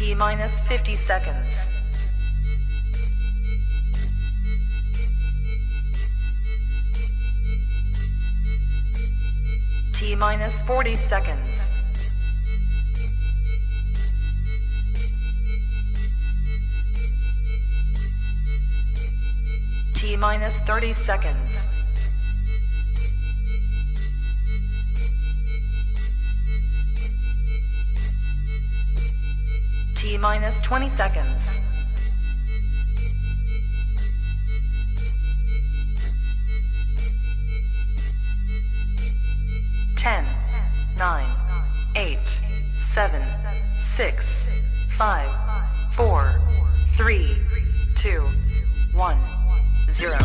T minus 50 seconds. T minus 40 seconds. T minus 30 seconds. T minus 20 seconds. Ten, 9, 8, 7, 6, 5, 4, 3, 2, 1, 0.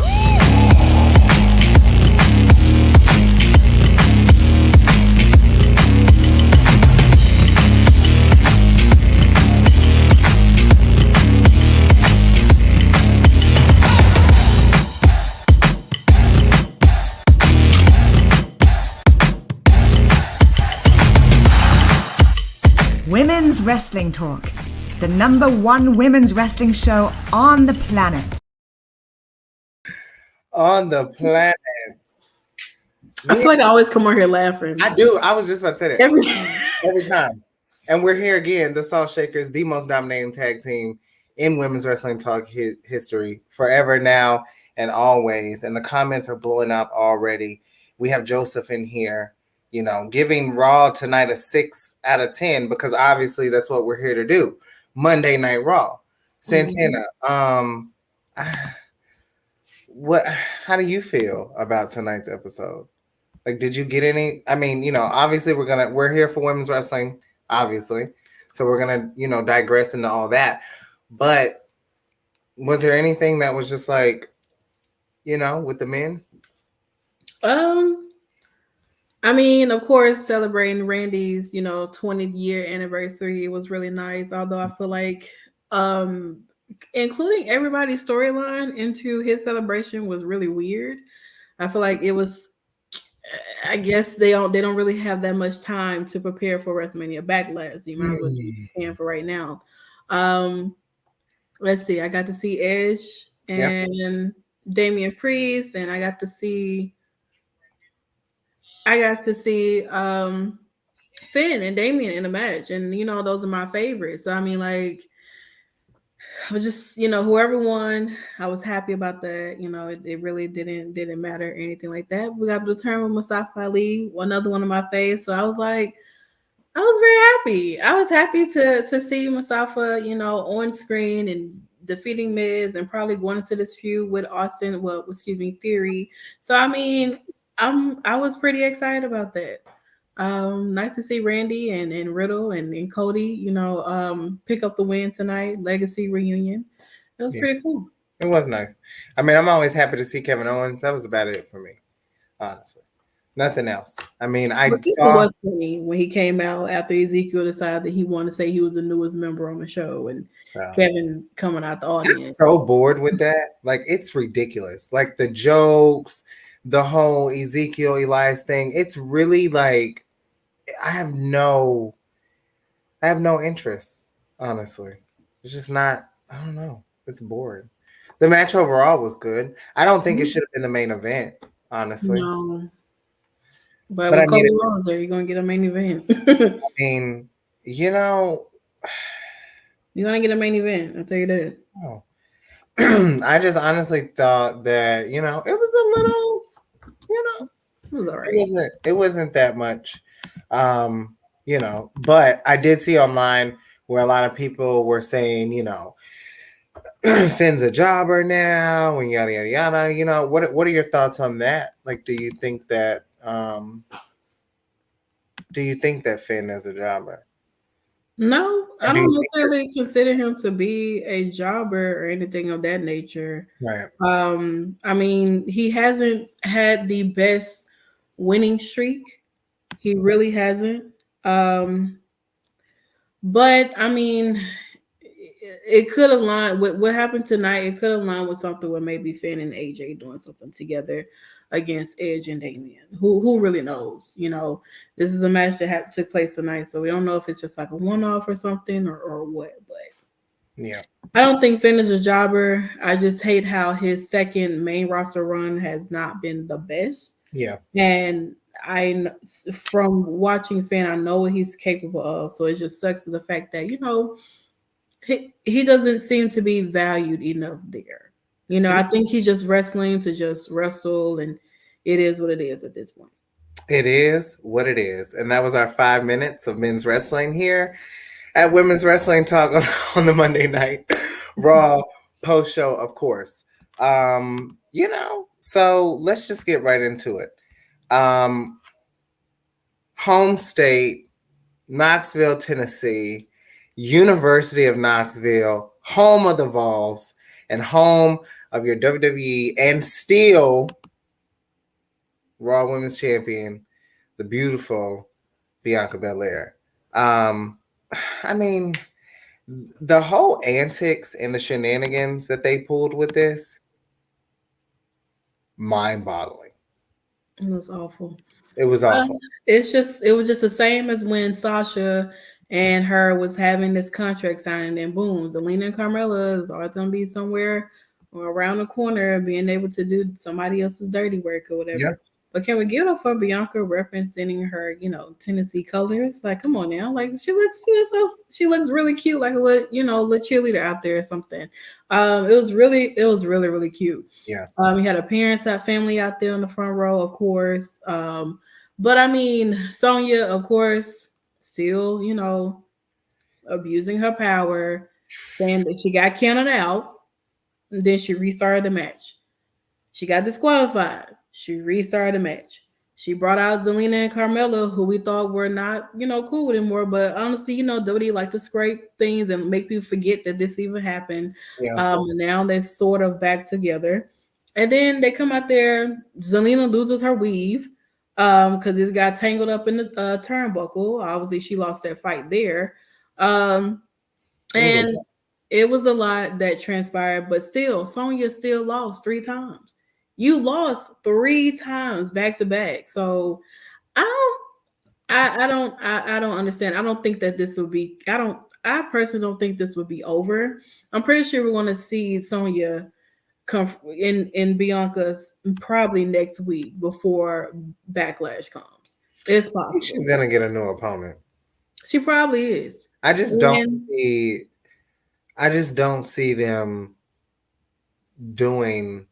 Women's Wrestling Talk, the #1 women's wrestling show on the planet. On the planet. I feel like I always come on here laughing. I do. I was just about to say that. Every time. And we're here again, the Salt Shakers, the most dominating tag team in women's wrestling talk history, forever now and always. And the comments are blowing up already. We have Joseph in here, you know, giving Raw tonight a 6 out of 10 because obviously that's what we're here to do. Monday Night Raw. Santana, how do you feel about tonight's episode? Like, did you get any? I mean, you know, obviously we're here for women's wrestling, obviously. So we're gonna, you know, digress into all that. But was there anything that was just like, you know, with the men? I mean, of course, celebrating Randy's, 20th year anniversary, it was really nice. Although I feel like including everybody's storyline into his celebration was really weird. I feel like it was, I guess they don't really have that much time to prepare for WrestleMania Backlash. You might as well be preparing for right now. Let's see. I got to see Edge and Damian Priest, and I got to see Finn and Damian in a match, and those are my favorites. So I mean, like, I was just whoever won, I was happy about that. It really didn't matter or anything like that. We got to return with Mustafa Ali, another one of my faves. So I was like, I was very happy. I was happy to see Mustafa, on screen and defeating Miz and probably going into this feud with Theory. So I mean, I was pretty excited about that. Nice to see Randy and Riddle and Cody, pick up the win tonight. Legacy reunion. It was pretty cool. It was nice. I mean, I'm always happy to see Kevin Owens. That was about it for me, honestly. Nothing else. I mean, it was funny when he came out after Ezekiel decided that he wanted to say he was the newest member on the show, and Kevin coming out the audience. I'm so bored with that. Like, it's ridiculous. Like, the jokes, the whole Ezekiel Elias thing. It's really like, I have no interest, honestly. It's just not, I don't know. It's boring. The match overall was good. I don't think it should have been the main event, honestly. No. But when Cody Rhodes there, you're going to get a main event. I mean, you're going to get a main event. I'll tell you that. Oh. I just honestly thought that, it was a little, it was all right. It wasn't that much, but I did see online where a lot of people were saying, Finn's a jobber now and yada, yada, yada. What are your thoughts on that? Like, do you think that Finn is a jobber? No, I don't necessarily consider him to be a jobber or anything of that nature. Right. I mean, he hasn't had the best winning streak. He really hasn't. But I mean, it could align with what happened tonight. It could align with something with maybe Finn and AJ doing something together. against Edge and Damian. Who really knows? You know, this is a match that took place tonight, so we don't know if it's just like a one-off or something or what. But yeah, I don't think Finn is a jobber. I just hate how his second main roster run has not been the best. yeah. And from watching Finn, I know what he's capable of. So it just sucks to the fact that, you know, he doesn't seem to be valued enough there. You know, I think he's just wrestling to just wrestle, and it is what it is at this point. It is what it is. And that was our 5 minutes of men's wrestling here at Women's Wrestling Talk on the Monday Night Raw post show, of course. You know, so let's just get right into it. Home state, Knoxville, Tennessee, University of Knoxville, home of the Vols, and home of your WWE and still Raw Women's Champion, the beautiful Bianca Belair. I mean, the whole antics and the shenanigans that they pulled with this, mind-boggling. It was awful. It was awful. It was just the same as when Sasha and her was having this contract signing, and boom, Zelina and Carmella is always gonna be somewhere around the corner, being able to do somebody else's dirty work or whatever. Yeah. But can we give it up for Bianca representing her, you know, Tennessee colors? Like, come on now, like she looks really cute, like a little cheerleader out there or something. It was really cute. Yeah. We had her parents, had family out there in the front row, of course. But I mean, Sonya, of course, still, you know, abusing her power, saying that she got counted out, and then she restarted the match. She got disqualified. She restarted the match. She brought out Zelina and Carmella, who we thought were not, you know, cool anymore. But honestly, you know, WWE like to scrape things and make people forget that this even happened. Yeah. Now they're sort of back together. And then they come out there. Zelina loses her weave because it got tangled up in the turnbuckle. Obviously, she lost that fight there. And it was a lot that transpired. But still, Sonya still lost 3 times. You lost 3 times back to back. So I don't understand. I don't think that this will be, I personally don't think this would be over. I'm pretty sure we're going to see Sonya come in Bianca's probably next week before Backlash comes. It's possible. She's going to get a new opponent. She probably is. I just don't see them doing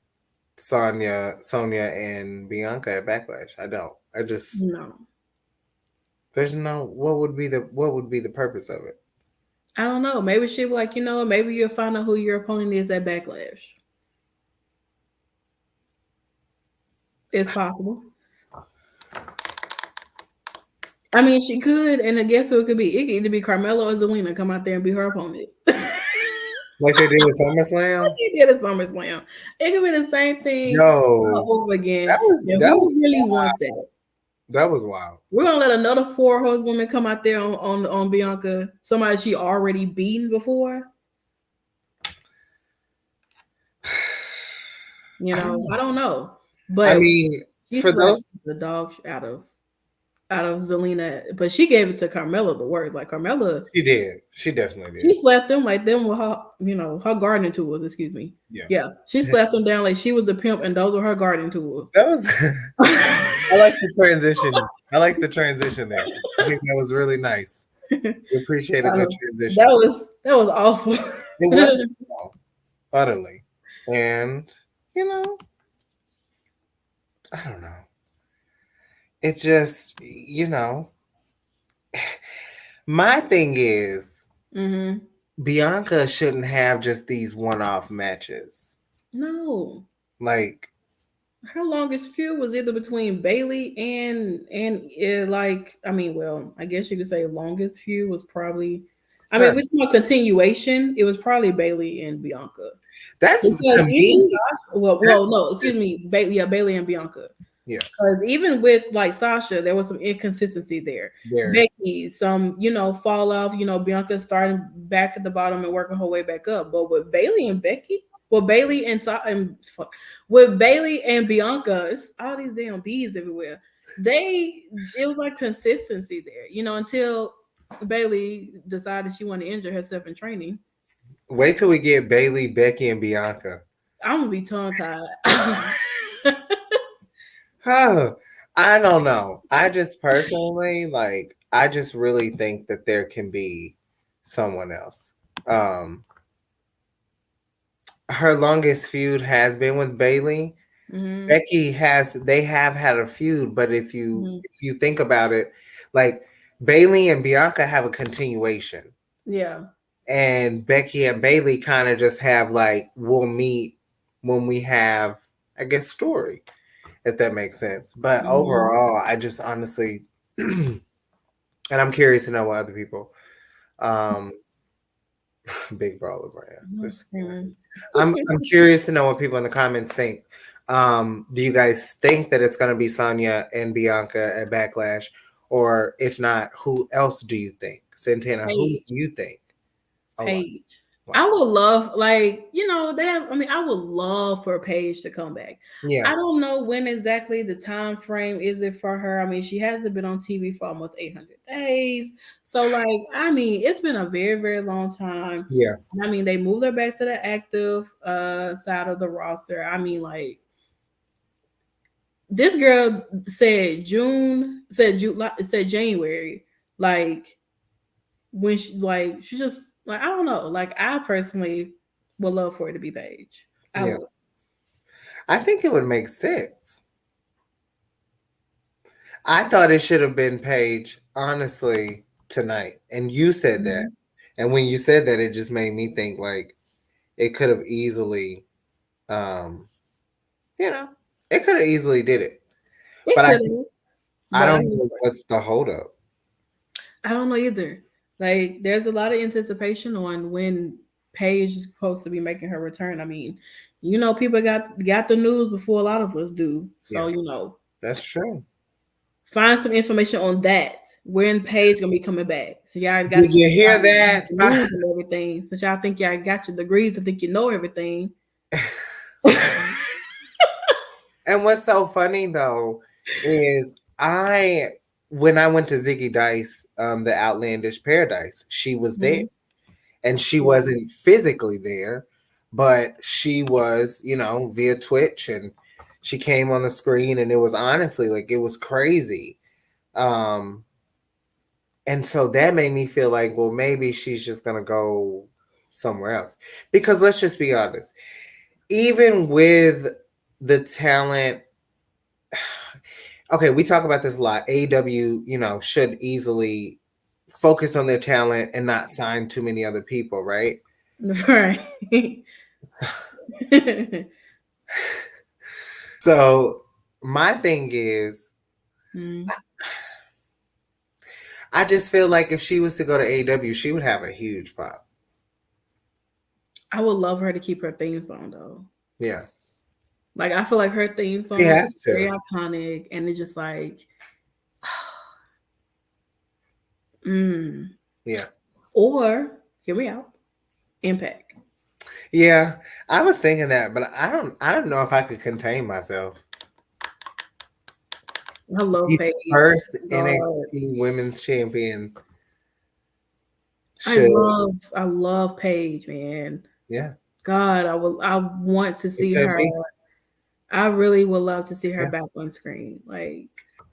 Sonya and Bianca at Backlash. No. There's no. What would be the purpose of it? I don't know. Maybe she'll be like, you know, maybe you'll find out who your opponent is at Backlash. It's possible. I mean, she could, and I guess who it could be? It could either be Carmella or Zelina come out there and be her opponent. Like they did with SummerSlam? They did a SummerSlam. It could be the same thing over again. That was really wild. Wants that. That was wild. We're gonna let another 4 horsewomen come out there on Bianca, somebody she already beaten before. You know, I don't know. But I mean, for those the dog out of Zelina, but she gave it to Carmella the word. Like Carmella, she did. She definitely did. She slapped them like them with her, you know, her gardening tools. Excuse me. Yeah. She slapped them down like she was the pimp, and those were her gardening tools. That was. I like the transition. I like the transition there. I think that was really nice. We appreciate a good transition. That was awful. It was awful, utterly, and you know, I don't know. It's just, you know, my thing is, Bianca shouldn't have just these one-off matches. No. Like, her longest feud was either between Bayley and like, I mean, well, I guess you could say longest feud was probably, I mean, with my continuation, it was probably Bayley and Bianca. That's to me. No, excuse me, Bayley and Bianca. Yeah, because even with like Sasha, there was some inconsistency there. Becky, some, you know, fall off. You know, Bianca starting back at the bottom and working her way back up. But with Bayley and Becky, Well, Bailey with Bailey and Bianca, it's all these damn bees everywhere. It was like consistency there, until Bailey decided she wanted to injure herself in training. Wait till we get Bailey, Becky, and Bianca. I'm gonna be tongue tied. I don't know. I just personally I just really think that there can be someone else. Her longest feud has been with Bailey. Mm-hmm. Becky they have had a feud, but if you think about it, like Bailey and Bianca have a continuation. Yeah. And Becky and Bailey kind of just have we'll meet when we have, I guess, story, if that makes sense. But overall, I just honestly, and I'm curious to know what other people, Big Brawler brand. I'm curious to know what people in the comments think. Do you guys think that it's going to be Sonya and Bianca at Backlash? Or if not, who else do you think? Santana, who do you think? Paige. Wow. I would love, I would love for Paige to come back. Yeah. I don't know when exactly the time frame is it for her. I mean, she hasn't been on TV for almost 800 days. So, it's been a very, very long time. Yeah. I mean, they moved her back to the active side of the roster. I mean, this girl said January, when she just, I don't know. I personally would love for it to be Paige. I would. I think it would make sense. I thought it should have been Paige, honestly, tonight. And you said that. And when you said that, it just made me think it could have easily, it could have easily did it. But I don't know what's the holdup. I don't know either. There's a lot of anticipation on when Paige is supposed to be making her return. I mean, people got the news before a lot of us do. So, That's true. Find some information on that. When Paige gonna be coming back? So y'all got. Did you hear that? News and everything. Since y'all think y'all got your degrees, I think you know everything. And what's so funny though is when I went to Ziggy Dice, the Outlandish Paradise, she was there. And she wasn't physically there, but she was, via Twitch, and she came on the screen, and it was honestly it was crazy. And so that made me feel well, maybe she's just going to go somewhere else. Because let's just be honest, even with the talent, okay, we talk about this a lot. AEW, should easily focus on their talent and not sign too many other people, right? Right. So my thing is, I just feel like if she was to go to AEW, she would have a huge pop. I would love her to keep her theme song though. Yeah. I feel like her theme song is very iconic, and it's just yeah. Or hear me out, Impact. Yeah, I was thinking that, but I don't know if I could contain myself. I love Paige. First NXT Women's Champion. I love Paige, man. Yeah. God, I want to see her. I really would love to see her back on screen.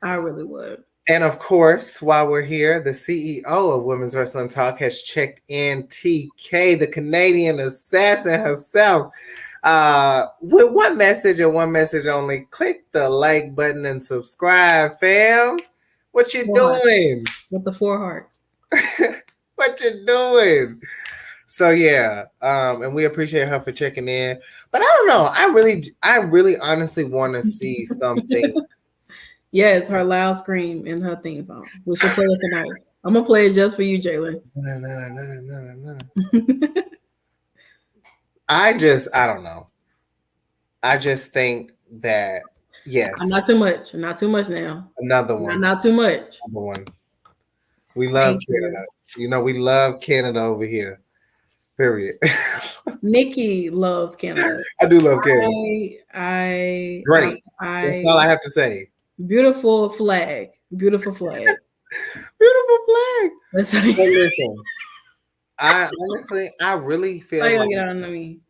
I really would. And of course, while we're here, the CEO of Women's Wrestling Talk has checked in TK, the Canadian assassin herself, with one message and one message only. Click the like button and subscribe, fam. What you doing? With the 4 hearts. What you doing? So yeah, and we appreciate her for checking in. But I don't know. I really honestly want to see something. Yes, her loud scream in her theme song. We should play it tonight. I'm gonna play it just for you, Jalen. I don't know. I just think that yes. Not too much. Not too much now. Another one. Not too much. Another one. We love Canada. We love Canada over here. Period. Nikki loves Canada. I do love Canada. I Great. That's all I have to say. Beautiful flag. Beautiful flag. Beautiful flag. That's But listen, I honestly, I really feel get like on me.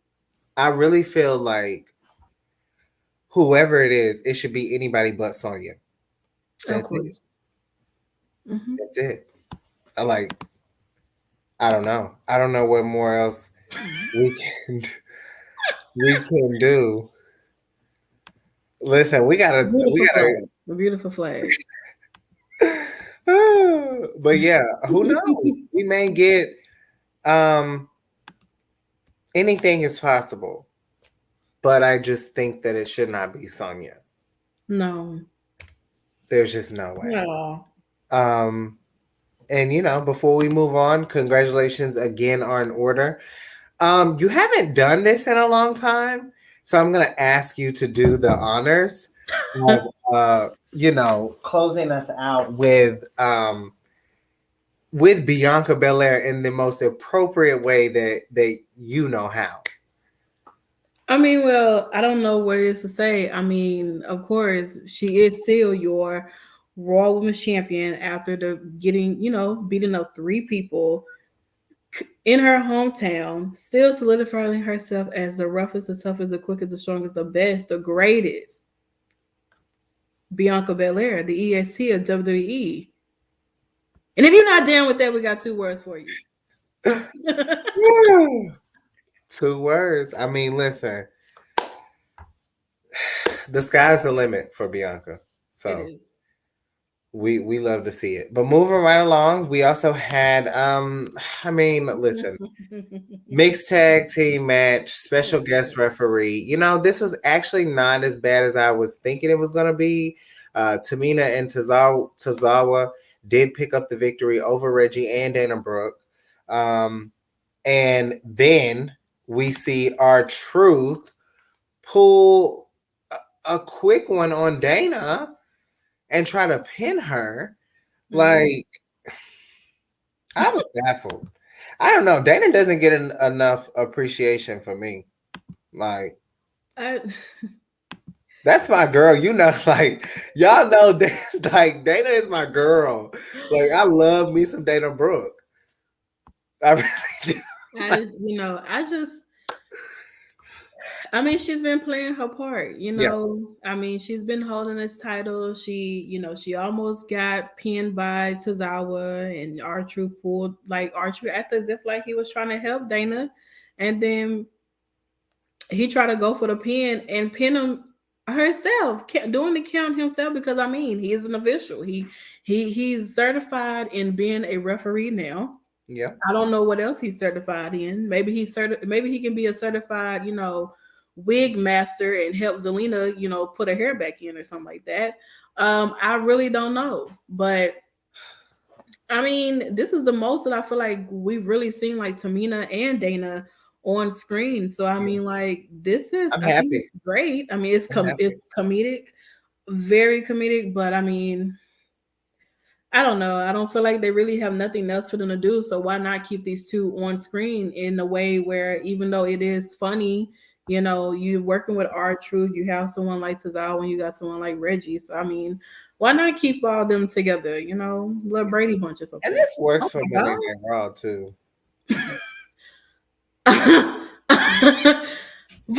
whoever it is, it should be anybody but Sonya. Of That's it. course. Mm-hmm. That's it. I don't know. I don't know what more else we can do. Listen, we gotta A beautiful flag. but yeah, who knows? We may get anything is possible. But I just think that it should not be Sonya. No. There's just no way. No. And before we move on, congratulations again are in order. You haven't done this in a long time, so I'm gonna ask you to do the honors of closing us out with Bianca Belair in the most appropriate way that you know how. I mean, well, I don't know what it is to say. I mean, of course, she is still your Raw Women's Champion after beating up 3 people in her hometown, still solidifying herself as the roughest, the toughest, the quickest, the strongest, the best, the greatest. Bianca Belair, the EST of WWE. And if you're not down with that, we got 2 words for you. 2 words. I mean, listen. The sky's the limit for Bianca. So it is. We love to see it. But moving right along, we also had listen. Mixed tag team match, special guest referee. This was actually not as bad as I was thinking it was going to be. Tamina and Tozawa did pick up the victory over Reggie and Dana Brooke. And then we see R-Truth pull a quick one on Dana and try to pin her. Like, I was baffled. I don't know. Dana doesn't get enough appreciation for me. Like, that's my girl. Like, y'all know, like, Dana is my girl. Like, I love me some Dana Brooke. I really do. I mean, she's been playing her part, Yeah. I mean, she's been holding this title. She almost got pinned by Tozawa, and R-Truth pulled, like, R-Truth acted as if like he was trying to help Dana. And then he tried to go for the pin and pin him herself, doing the count himself, because I mean, he is an official. He's certified in being a referee now. Yeah. I don't know what else he's certified in. Maybe maybe he can be a certified, wig master and help Zelina, put her hair back in or something like that. I really don't know. But I mean, this is the most that I feel like we've really seen, like, Tamina and Dana on screen. So I mean, like, this is I'm happy. think it's great. I mean, it's comedic, very comedic, but I mean, I don't know. I don't feel like they really have nothing else for them to do. So why not keep these 2 on screen in a way where, even though it is funny, you're working with R-Truth, you have someone like Tozawa, and you got someone like Reggie. So I mean, why not keep all of them together? Let Brady Bunch or something. And this works for Monday Night Raw too. But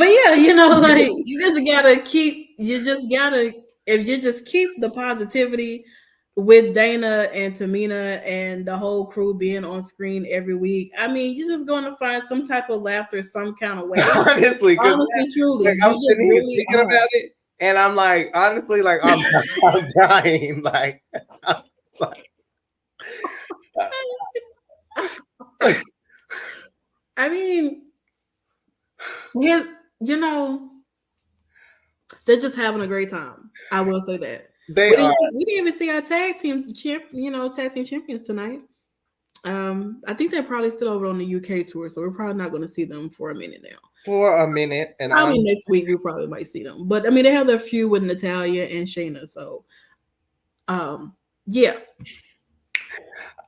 yeah, like, if you just keep the positivity with Dana and Tamina and the whole crew being on screen every week, I mean, you're just going to find some type of laughter some kind of way. Honestly, truly. Like, I'm sitting here thinking about it, and I'm like, honestly, like, I'm dying. Like, I mean, they're just having a great time. I will say that. We didn't even see our tag team champions tonight. I think they're probably still over on the UK tour, so we're probably not going to see them for a minute now. And probably next week we probably might see them. But I mean, they have their feud with Natalya and Shayna, so yeah.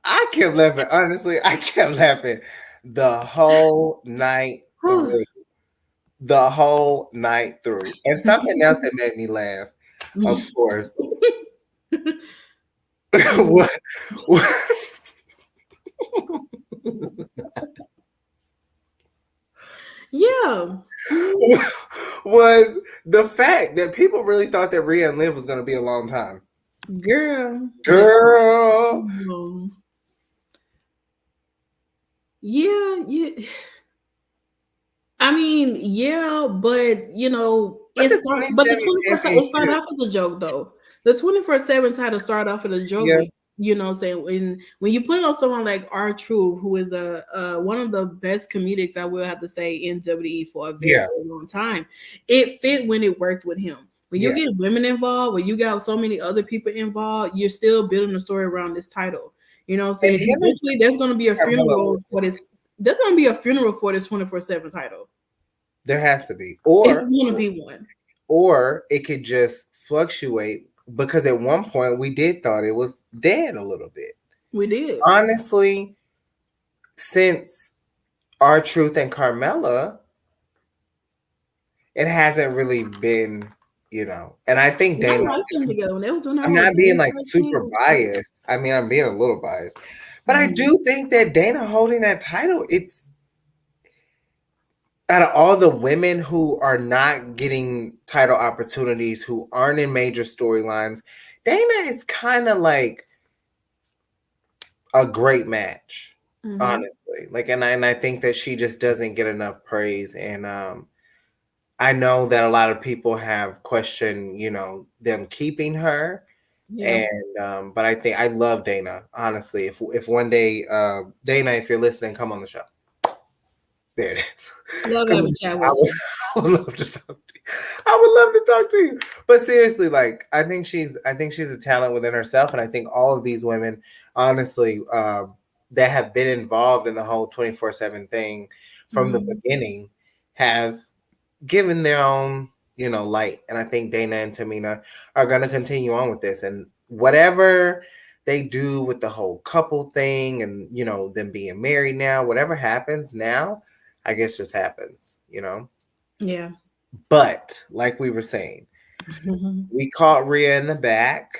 I kept laughing. Honestly, I kept laughing the whole night through. The whole night through. And something else that made me laugh, of course. what Yeah. was the fact that people really thought that Rhea and Liv was going to be a long time. Girl. Yeah. I mean, yeah, but you know, But the the 24/7 it started off as a joke though. The 24/7 title started off as a joke. Yeah. You know, saying when you put it on someone like R-Truth, who is one of the best comedics, I will have to say, in WWE for a very long time, it fit when it worked with him. When you get women involved, when you got so many other people involved, you're still building a story around this title. You know what I'm saying? Eventually, there's going to be a funeral for this. There's going to be a funeral for this 24/7 title. There has to be, or it's going to be one, or it could just fluctuate. Because at one point we did thought it was dead a little bit. We did. Honestly, since R-Truth and Carmella, it hasn't really been, you know. And I think Dana. I like them together when they was doing. I'm not being like super biased. I mean, I'm being a little biased, but I do think that Dana holding that title, it's out of all the women who are not getting title opportunities, who aren't in major storylines, Dana is kind of like a great match, honestly. Like, and I think that she just doesn't get enough praise. And I know that a lot of people have questioned, you know, them keeping her. Yeah. And but I think I love Dana, honestly. If one day, Dana, if you're listening, come on the show. There it is. I would love to talk to you. I would love to talk to you. But seriously, like I think she's a talent within herself, and I think all of these women, honestly, that have been involved in the whole 24/7 thing from the beginning, have given their own, you know, light. And I think Dana and Tamina are going to continue on with this, and whatever they do with the whole couple thing, and you know, them being married now, whatever happens now, I guess just happens, you know? Yeah. But like we were saying, we caught Rhea in the back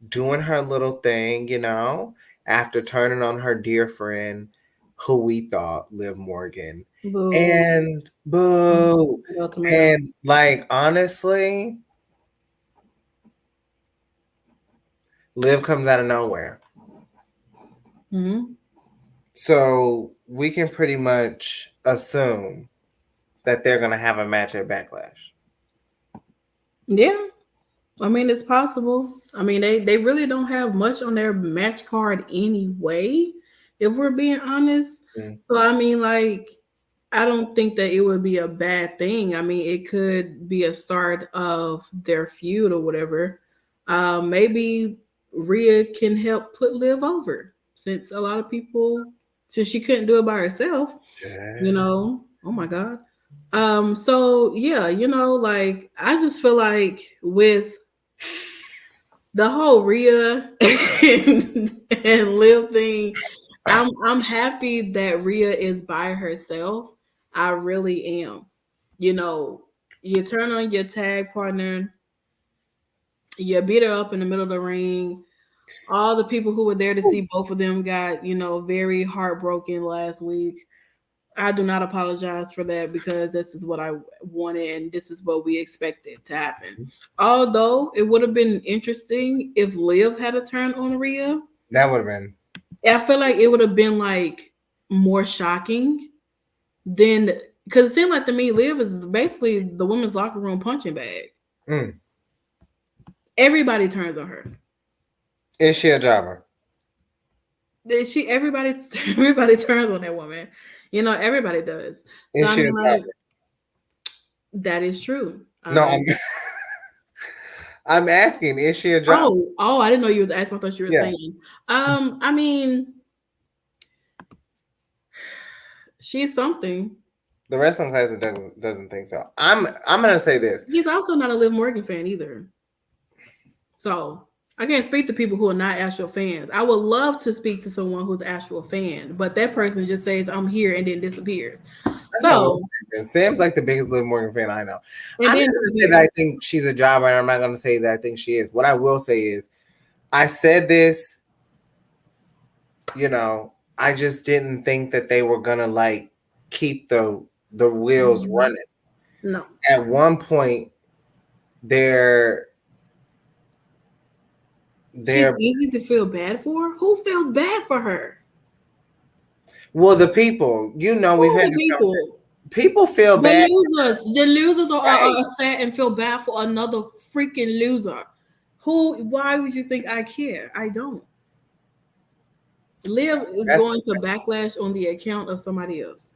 doing her little thing, you know, after turning on her dear friend who we thought Liv Morgan. Boo. And boo. And like, honestly, Liv comes out of nowhere. So we can pretty much assume that they're going to have a match at Backlash. Yeah. I mean, it's possible. I mean, they really don't have much on their match card anyway, if we're being honest. So, I mean, like, I don't think that it would be a bad thing. I mean, it could be a start of their feud or whatever. Maybe Rhea can help put Liv over, since a lot of people, since she couldn't do it by herself, you know. Oh my God. So yeah, you know, like I just feel like with the whole Rhea and Liv thing, I'm happy that Rhea is by herself. I really am. You know, you turn on your tag partner, you beat her up in the middle of the ring. All the people who were there to see both of them got, you know, very heartbroken last week. I do not apologize for that, because this is what I wanted and this is what we expected to happen. Although it would have been interesting if Liv had a turn on Rhea. That would have been. I feel like it would have been like more shocking than, because it seemed like to me Liv is basically the women's locker room punching bag. Everybody turns on her. Is she a jobber? Everybody turns on that woman. You know, everybody does. So is she a jobber? That is true. No, I'm asking, is she a jobber? Oh, I didn't know you was asking. I thought you were saying. I mean, she's something. The wrestling class doesn't think so. I'm gonna say this. He's also not a Liv Morgan fan either. So I can't speak to people who are not actual fans. I would love to speak to someone who's actual fan, but that person just says I'm here and then disappears. So Sam's like the biggest Liv Morgan fan I know. and I'm then not gonna say that I think she's a jobber, and I'm not gonna say that I think she is. What I will say is, I said this, you know, I just didn't think that they were gonna like keep the wheels running. No. At one point, they're She's easy to feel bad for. Who feels bad for her? well, the people, you know, we've had people feel bad. The losers are sad and feel bad for another freaking loser. Why would you think I care? I don't. Liv is going to backlash on the account of somebody else.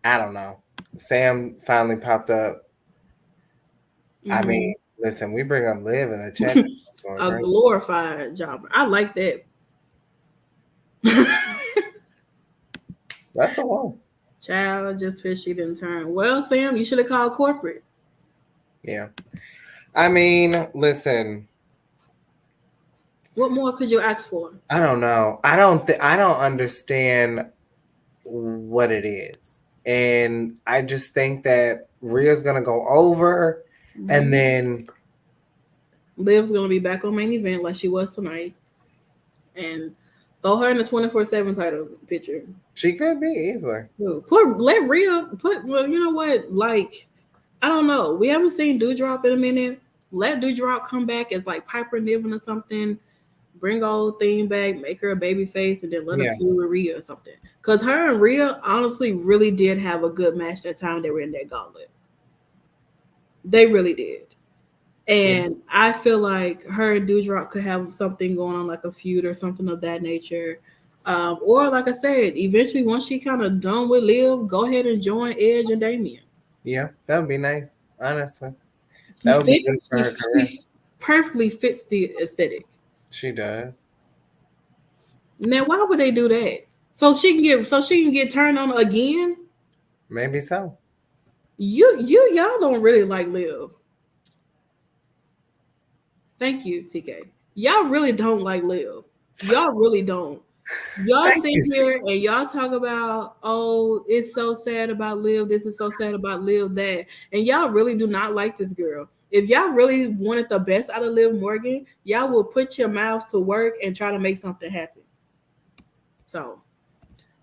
I don't know. Sam finally popped up. Mm-hmm. I mean, listen, we bring up Liv in the chat. A glorified jobber. I like that. That's the one. Child, just fish she didn't turn. Well, Sam, you should have called corporate. Yeah. I mean, listen. What more could you ask for? I don't know. I don't understand what it is. And I just think that Rhea's gonna go over, and then Liv's gonna be back on main event like she was tonight, and throw her in the 24/7 title picture. She could be easily. Let Rhea put. Well, you know what? Like, I don't know. We haven't seen Doudrop in a minute. Let Doudrop come back as like Piper Niven or something. Bring old thing back, make her a baby face, and then let her feud with Rhea or something. Because her and Rhea honestly really did have a good match that time they were in that gauntlet. They really did. And I feel like her and Doudrop could have something going on, like a feud or something of that nature. Or like I said, eventually once she kind of done with Liv, go ahead and join Edge and Damian. Yeah, that would be nice, honestly. That would be good for her career. She perfectly fits the aesthetic. She does. Now, why would they do that? So she can get turned on again? Maybe so. Y'all don't really like Liv. Thank you, TK. Y'all really don't like Liv. Y'all really don't. Y'all sit here and y'all talk about, oh, it's so sad about Liv. This is so sad about Liv that. And y'all really do not like this girl. If y'all really wanted the best out of Liv Morgan, y'all will put your mouths to work and try to make something happen. So,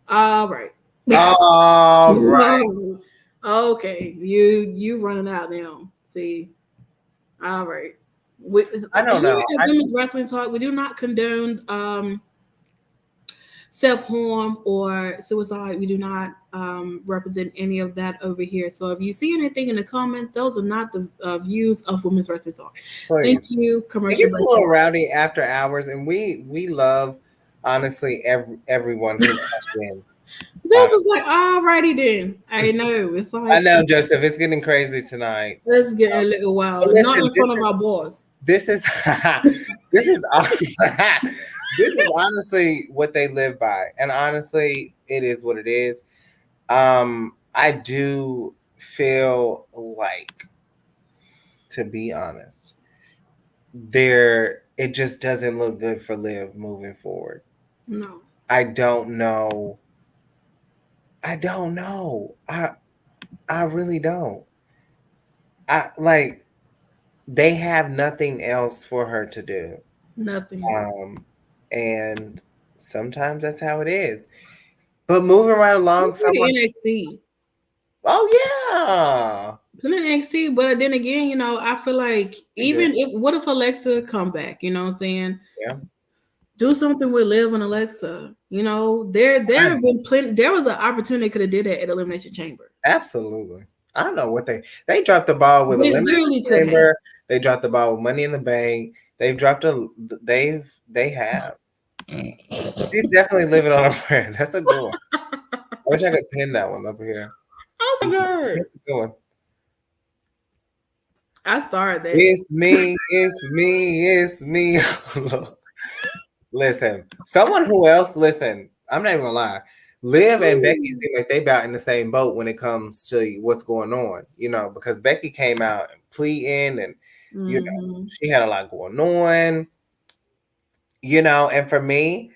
all right. All right. Okay, you running out now. See, all right. I don't know. Women's wrestling talk. We do not condone self-harm or suicide. We do not represent any of that over here. So if you see anything in the comments, those are not the views of Women's Wrestling Talk. Please. Thank you. It gets a little rowdy after hours, and we love, honestly, everyone who comes in. This is like, alrighty then. I know. It's like, I know, Joseph. It's getting crazy tonight. Let's get a little wild. Listen, not in front of our boss. This is honestly what they live by, and honestly, it is what it is. I do feel like, to be honest, it just doesn't look good for Liv moving forward. No, I don't know. I really don't. They have nothing else for her to do. Nothing. And sometimes that's how it is. But moving right along, someone NXT. Oh yeah. Put in NXT, but then again, I feel like what if Alexa come back? You know what I'm saying? Yeah. Do something with Liv and Alexa. There have been plenty. There was an opportunity could have did that at Elimination Chamber. Absolutely. I don't know what they dropped the ball with Elimination Chamber. They dropped the ball with Money in the Bank. They have. She's definitely living on a prayer. That's a good one. I wish I could pin that one up here. Oh my god. That's a good one. I started that. It's me. Listen, someone who else, I'm not even gonna lie. Liv and Becky seem like they about in the same boat when it comes to what's going on, because Becky came out and pleading and You know, she had a lot going on. You know, and for me,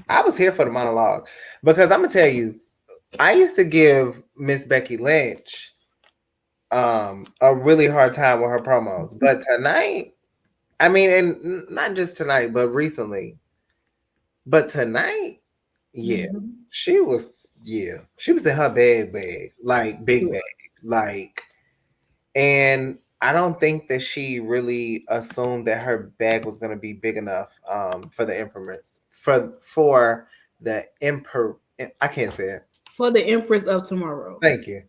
I was here for the monologue because I'm gonna tell you, I used to give Miss Becky Lynch a really hard time with her promos, but tonight, I mean, and not just tonight, but recently, but tonight, yeah, she was in her bag, like big bag, like, and I don't think that she really assumed that her bag was going to be big enough for the emperor for the emperor. I can't say it. For the Empress of Tomorrow. Thank you.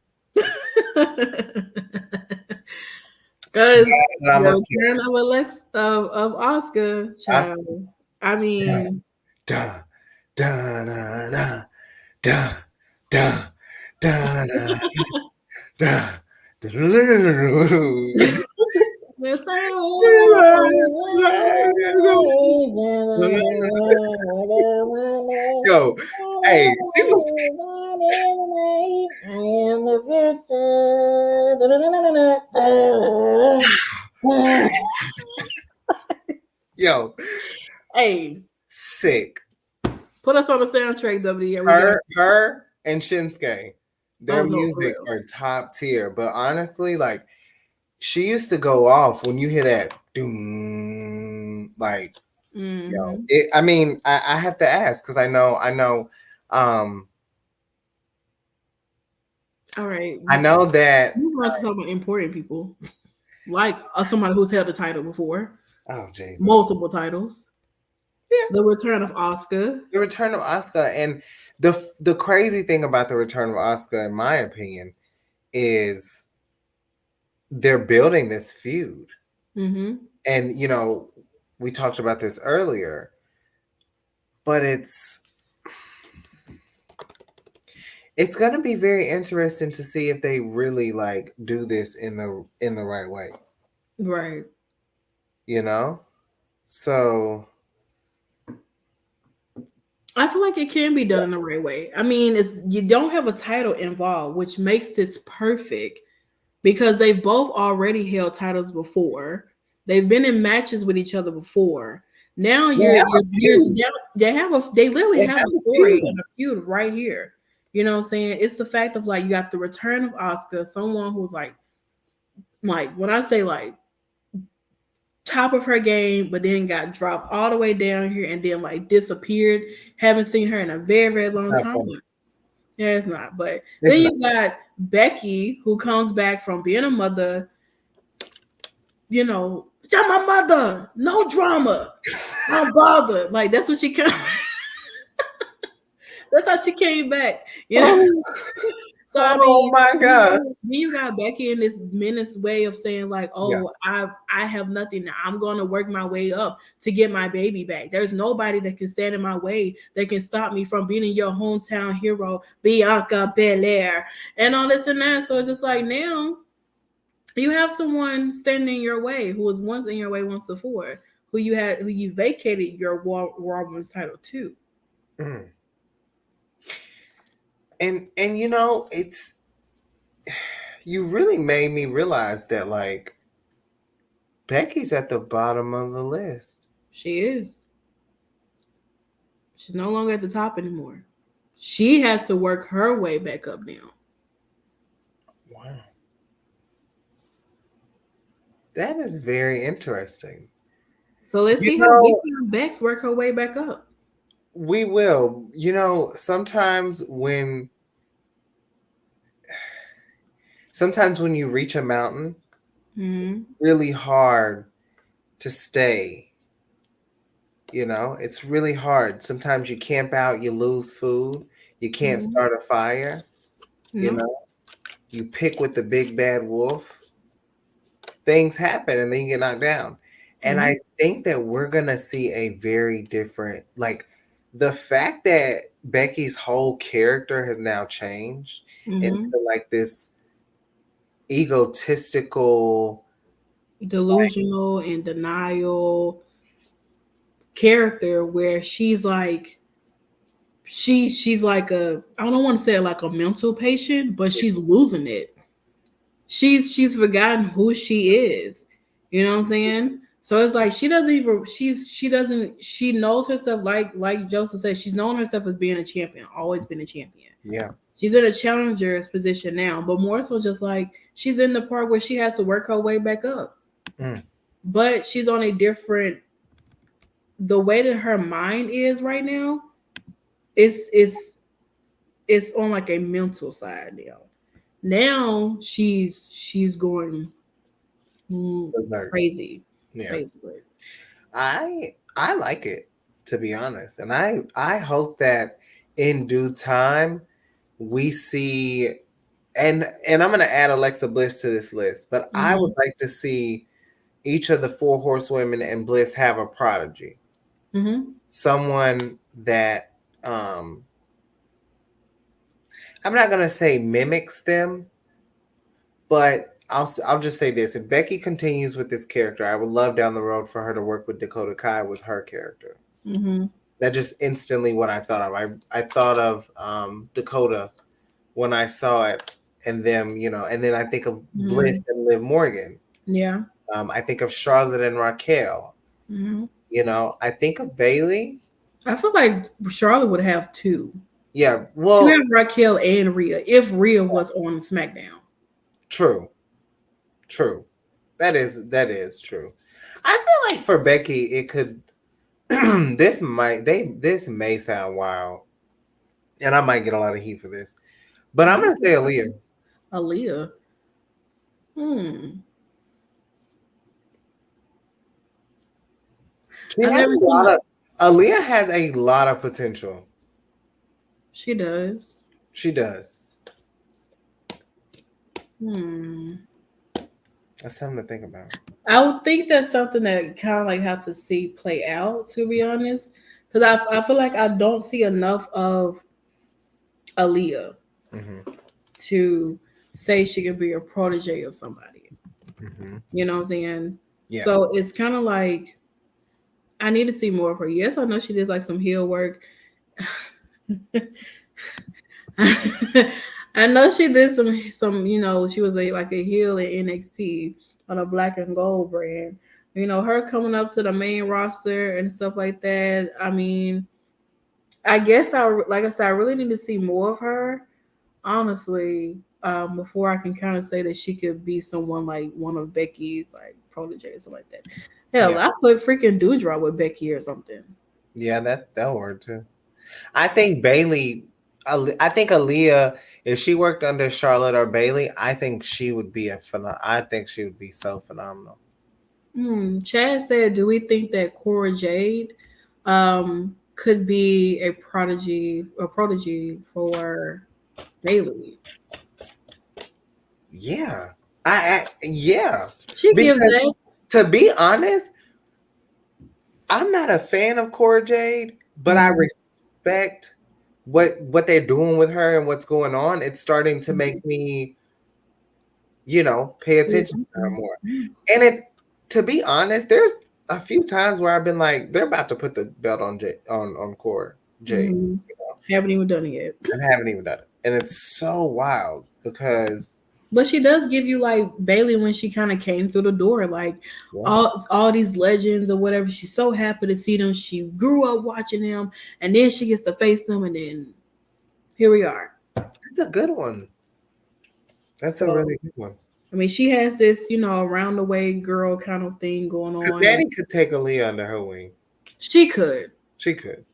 Because the turn of Oscar, child. I mean, da da da da da da da da da. Yo, hey, she was. Yo, hey, sick. Put us on the soundtrack, WWE. Her and Shinsuke, their music are top tier. But honestly, like, she used to go off when you hear that doom, like, yo. I mean, I have to ask because I know. All right. I know that we want to talk about important people, like somebody who's held a title before. Oh, Jesus. Multiple titles. Yeah. The return of Asuka. The return of Asuka. And the crazy thing about the return of Asuka, in my opinion, is they're building this feud. And, you know, we talked about this earlier, but it's going to be very interesting to see if they really like do this in the right way. Right. You know? So I feel like it can be done in the right way. I mean, you don't have a title involved, which makes this perfect because they both already held titles before. They've been in matches with each other before. Now they literally have a story and a feud right here. You know what I'm saying? It's the fact of like you got the return of Asuka, someone who's like when I say like top of her game, but then got dropped all the way down here and then like disappeared. Haven't seen her in a very, very long time. Yeah, it's not. But then you got Becky, who comes back from being a mother. You know, you're my mother. No drama. I'm bothered. Like that's what she came. That's how she came back. You know. So I mean, my God. Then you got Becky in this menace way of saying like, "Oh, yeah. I have nothing. I'm going to work my way up to get my baby back. There's nobody that can stand in my way that can stop me from being your hometown hero, Bianca Belair, and all this and that." So it's just like now you have someone standing in your way who was once in your way once before, who you vacated your Raw Women's title to. Mm. And you know, you really made me realize that like Becky's at the bottom of the list. She is. She's no longer at the top anymore. She has to work her way back up now. Wow. That is very interesting. So let's see how Bex work her way back up. We will. You know, sometimes when you reach a mountain, really hard to stay. You know, it's really hard. Sometimes you camp out, you lose food, you can't start a fire. You know, you pick with the big bad wolf. Things happen and then you get knocked down. And I think that we're going to see a very different, like the fact that Becky's whole character has now changed into like this egotistical, delusional and denial character where she's like she's like I don't want to say like a mental patient, but she's losing it. she's forgotten who she is. You know what I'm saying? So it's like she doesn't even she knows herself like Joseph said, she's known herself as being a champion, always been a champion. Yeah. She's in a challenger's position now, but more so just like she's in the part where she has to work her way back up. But she's on a different, the way that her mind is right now, it's on like a mental side now. Now she's going crazy. Yeah. Basically. I like it, to be honest. And I hope that in due time we see, and I'm gonna add Alexa Bliss to this list, but I would like to see each of the 4 horsewomen and Bliss have a prodigy. Someone that I'm not gonna say mimics them, but I'll just say this: if Becky continues with this character, I would love down the road for her to work with Dakota Kai with her character. That just instantly what I thought of. I thought of Dakota when I saw it, and them, and then I think of Bliss and Liv Morgan. Yeah. I think of Charlotte and Raquel. I think of Bayley. I feel like Charlotte would have 2. Yeah, well, you have Raquel and Rhea if Rhea was on SmackDown. True. That is true. I feel like for Becky, it could. this may sound wild, and I might get a lot of heat for this, but I'm gonna say Aaliyah. Aaliyah. Aaliyah has a lot of potential. She does. That's something to think about. I would think that's something that kind of like have to see play out, to be honest, because I feel like I don't see enough of Aaliyah to say she could be a protege of somebody. You know what I'm saying? Yeah. So it's kind of like I need to see more of her. Yes, I know she did like some heel work. I know she did some, she was like a heel in NXT on a black and gold brand. Her coming up to the main roster and stuff like that. I mean, I guess like I said, I really need to see more of her, honestly, before I can kind of say that she could be someone like one of Becky's like proteges or like that. Hell, I put freaking Doudrop with Becky or something. Yeah, that'll work too. I think Aaliyah, if she worked under Charlotte or Bayley, I think she would be so phenomenal. Chad said, do we think that Cora Jade could be a prodigy for Bayley? Yeah. Yeah. She gives that. To be honest, I'm not a fan of Cora Jade, but I respect what they're doing with her and what's going on. It's starting to make me, pay attention to her more. And to be honest, there's a few times where I've been like, they're about to put the belt on Cora Jade. Haven't even done it yet. I haven't even done it. And it's so wild because. But she does give you like Bayley when she kind of came through the door, like all these legends or whatever. She's so happy to see them. She grew up watching them, and then she gets to face them, and then here we are. That's a good one. That's a really good one. I mean, she has this, around the way girl kind of thing going on. Daddy could take Aaliyah under her wing. She could. She could.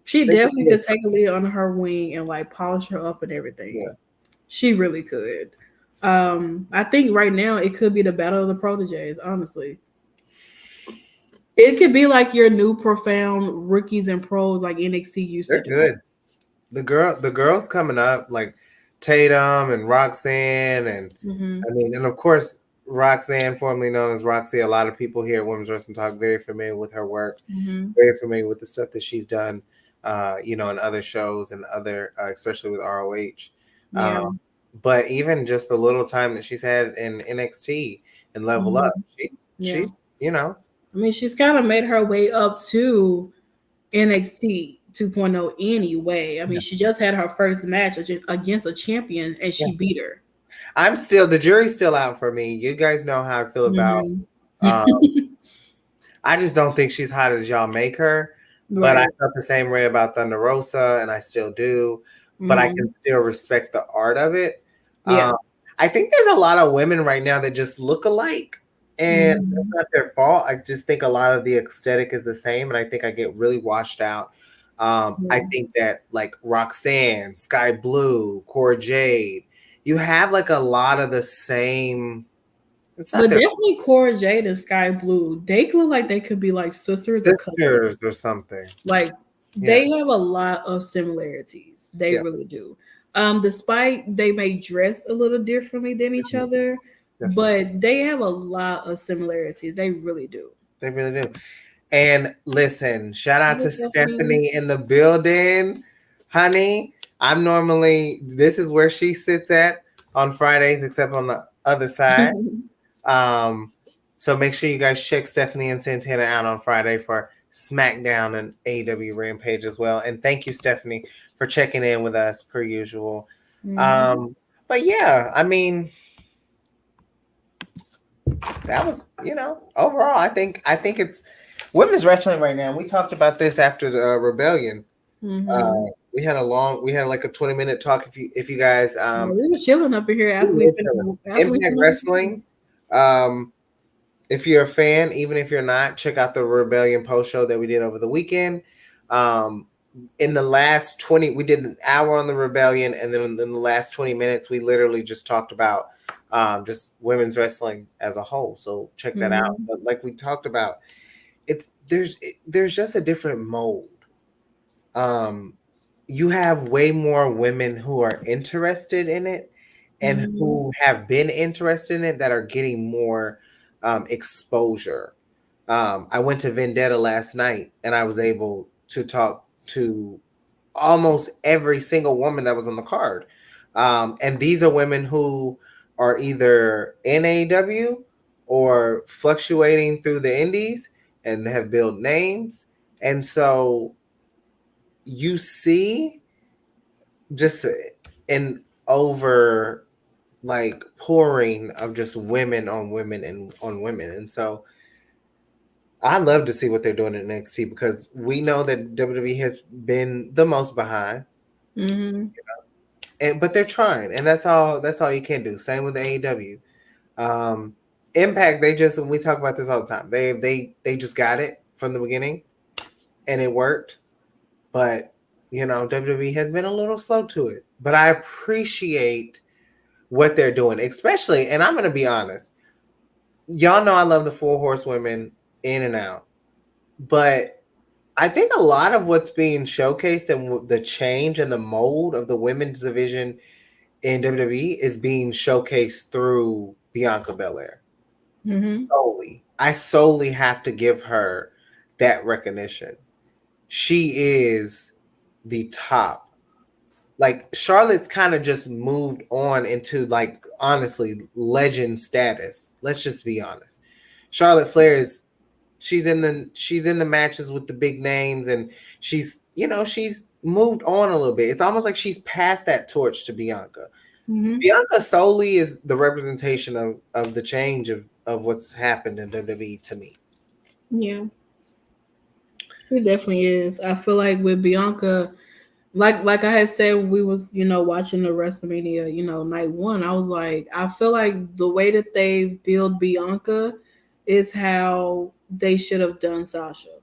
She definitely could take Aaliyah under her wing and like polish her up and everything. Yeah. She really could. I think right now it could be the battle of the proteges, honestly. It could be like your new profound rookies and pros like NXT used to do. They're good. The girls coming up like Tatum and Roxanne and and of course Roxanne, formerly known as Roxy. A lot of people here at Women's Wrestling Talk very familiar with her work, very familiar with the stuff that she's done, in other shows and other, especially with ROH. Yeah. But even just the little time that she's had in NXT and Level Up, she's, I mean, she's kind of made her way up to NXT 2.0 anyway. I mean, she just had her first match against a champion and she beat her. the jury's still out for me. You guys know how I feel about. I just don't think she's hot as y'all make her. But I felt the same way about Thunder Rosa, and I still do. But I can still respect the art of it. Yeah. I think there's a lot of women right now that just look alike, and that's not their fault. I just think a lot of the aesthetic is the same, and I think I get really washed out. I think that like Roxanne, Sky Blue, Cora Jade, you have like a lot of the same. But definitely Cora Jade and Sky Blue, they look like they could be like sisters or something. Like they have a lot of similarities. They really do. Despite they may dress a little differently than each other, but they have a lot of similarities. They really do. They really do. And listen, shout out to Stephanie in the building, honey. This is where she sits at on Fridays, except on the other side. So make sure you guys check Stephanie and Santana out on Friday for SmackDown and AEW Rampage as well. And thank you, Stephanie, for checking in with us per usual. But yeah, I mean, that was, overall, I think it's women's wrestling right now. We talked about this after the Rebellion. We had like a 20-minute talk. If you guys, we were chilling up in here after Impact Wrestling. If you're a fan, even if you're not, check out the Rebellion post show that we did over the weekend. In the last 20, we did an hour on the Rebellion, and then in the last 20 minutes, we literally just talked about just women's wrestling as a whole. So check that out. But like we talked about, there's just a different mold. You have way more women who are interested in it and who have been interested in it that are getting more exposure. I went to Vendetta last night, and I was able to talk to almost every single woman that was on the card. And these are women who are either in AEW or fluctuating through the indies and have built names. And so you see just an over like pouring of just women on women and on women. And so I love to see what they're doing in NXT because we know that WWE has been the most behind, but they're trying, and that's all you can do. Same with the AEW. Impact, we talk about this all the time. They just got it from the beginning, and it worked. But WWE has been a little slow to it. But I appreciate what they're doing, especially, and I'm going to be honest. Y'all know I love the 4 horsewomen in and out, but I think a lot of what's being showcased and the change and the mold of the women's division in WWE is being showcased through Bianca Belair. I solely have to give her that recognition. She is the top. Like Charlotte's kind of just moved on into like honestly legend status. Let's just be honest. Charlotte Flair she's in the matches with the big names, and she's moved on a little bit. It's almost like she's passed that torch to Bianca. Bianca solely is the representation of the change of what's happened in WWE to me. Yeah, it definitely is. I feel like with Bianca, like I had said when we was watching the WrestleMania night 1, I was like, I feel like the way that they build Bianca is how they should have done Sasha,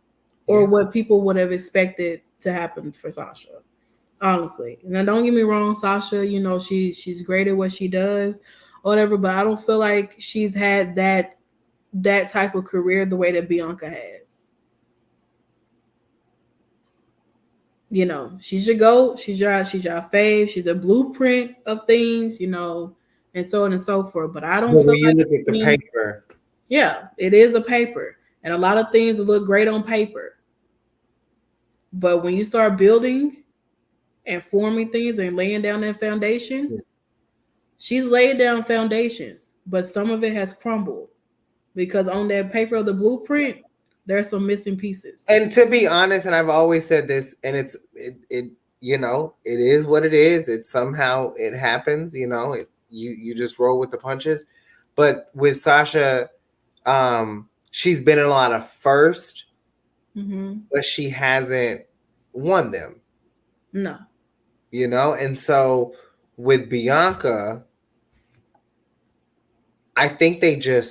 or what people would have expected to happen for Sasha, honestly. Now, don't get me wrong, Sasha, she's great at what she does, or whatever, but I don't feel like she's had that type of career the way that Bianca has. She's your GOAT, she's your fave, she's a blueprint of things, and so on and so forth. But I don't feel when you look at the paper. Yeah, it is a paper. And a lot of things look great on paper. But when you start building and forming things and laying down that foundation, she's laid down foundations, but some of it has crumbled because on that paper of the blueprint, there's some missing pieces. And to be honest, and I've always said this, and it is what it is. It somehow it happens, you just roll with the punches. But with Sasha, she's been in a lot of first, but she hasn't won them. No. You know, and so with Bianca, I think they did